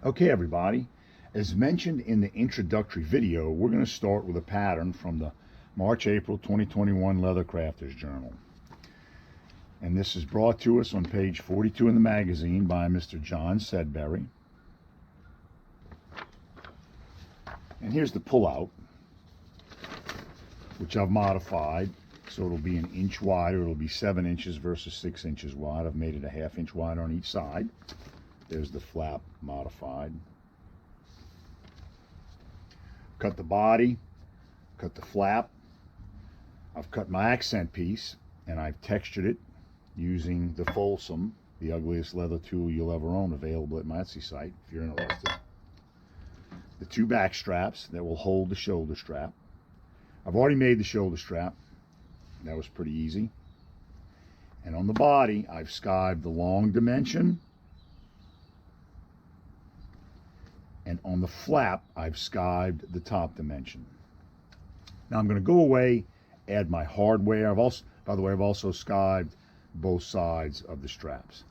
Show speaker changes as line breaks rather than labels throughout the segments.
Okay, everybody, as mentioned in the introductory video, we're going to start with a pattern from the March-April 2021 Leathercrafters Journal. And this is brought to us on page 42 in the magazine by Mr. John Sedberry. And here's the pullout, which I've modified. So it'll be an inch wider. It'll be 7 inches versus 6 inches wide. I've made it a ½ inch wider on each side. There's the flap modified. Cut the body, cut the flap. I've cut my accent piece and I've textured it using the Folsom, the ugliest leather tool you'll ever own, available at my Etsy site if you're interested. The 2 back straps that will hold the shoulder strap. I've already made the shoulder strap. That was pretty easy. And on the body, I've skived the long dimension. And on the flap, I've skived the top dimension. Now I'm going to go away, add my hardware. By the way, I've also skived both sides of the straps.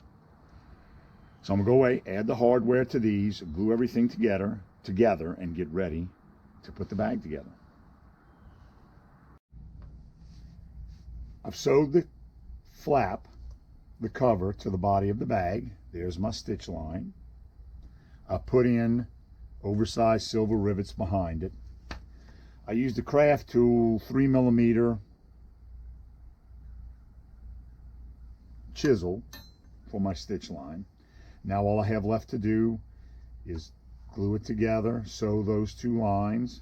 So I'm going to go away, add the hardware to these, glue everything together, and get ready to put the bag together. I've sewed the flap, the cover, to the body of the bag. There's my stitch line. I put in oversized silver rivets behind it. I used a craft tool 3mm chisel for my stitch line. Now all I have left to do is glue it together, sew those 2 lines,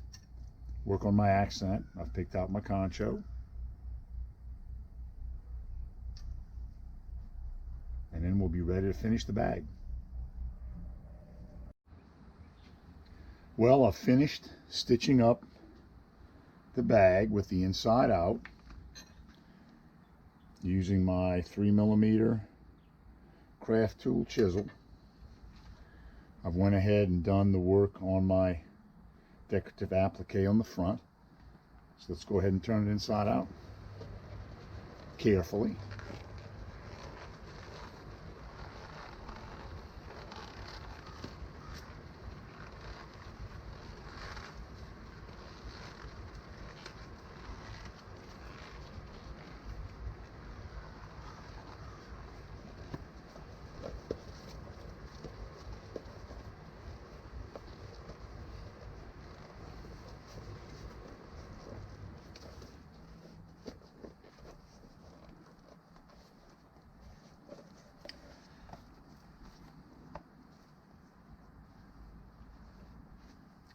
work on my accent. I've picked out my concho. And then we'll be ready to finish the bag. Well, I've finished stitching up the bag with the inside out using my 3mm craft tool chisel. I've went ahead and done the work on my decorative applique on the front. So let's go ahead and turn it inside out carefully.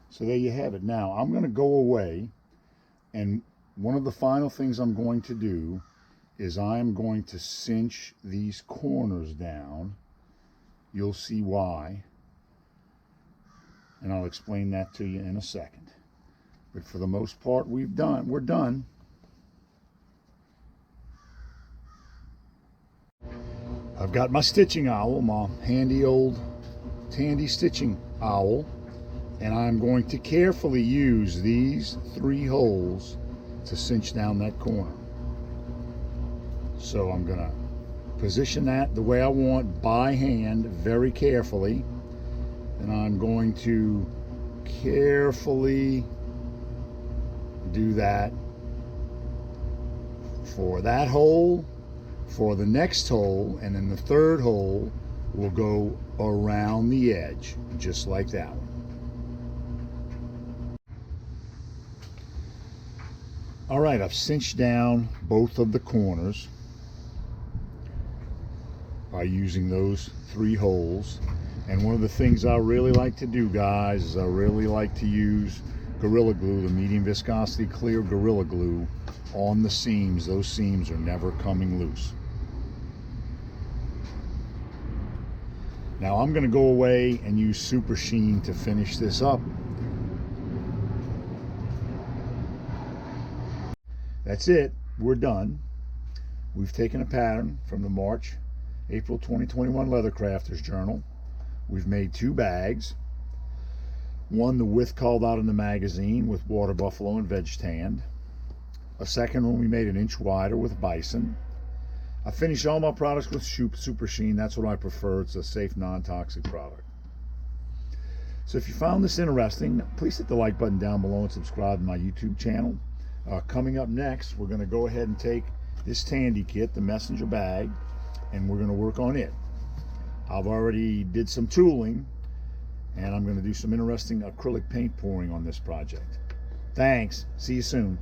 So there you have it. Now I'm going to go away, and one of the final things I'm going to do is I'm going to cinch these corners down. You'll see why, and I'll explain that to you in a second. But for the most part, we're done. I've got my stitching owl, my handy old Tandy stitching owl. And I'm going to carefully use these 3 holes to cinch down that corner. So I'm going to position that the way I want by hand, very carefully. And I'm going to carefully do that for that hole, for the next hole, and then the 3rd hole will go around the edge, just like that one. All right, I've cinched down both of the corners by using those 3 holes. And one of the things I really like to do, guys, is I really like to use Gorilla Glue, the medium viscosity clear Gorilla Glue, on the seams. Those seams are never coming loose. Now I'm going to go away and use Super Sheen to finish this up. That's it. We're done. We've taken a pattern from the March-April 2021 Leathercrafters Journal. We've made 2 bags. One, the width called out in the magazine with water buffalo and veg tanned. A second one we made an inch wider with bison. I finish all my products with Super Sheen. That's what I prefer. It's a safe, non-toxic product. So if you found this interesting, please hit the like button down below and subscribe to my YouTube channel. Coming up next, we're going to go ahead and take this Tandy kit, the messenger bag, and we're going to work on it. I've already did some tooling, and I'm going to do some interesting acrylic paint pouring on this project. Thanks. See you soon.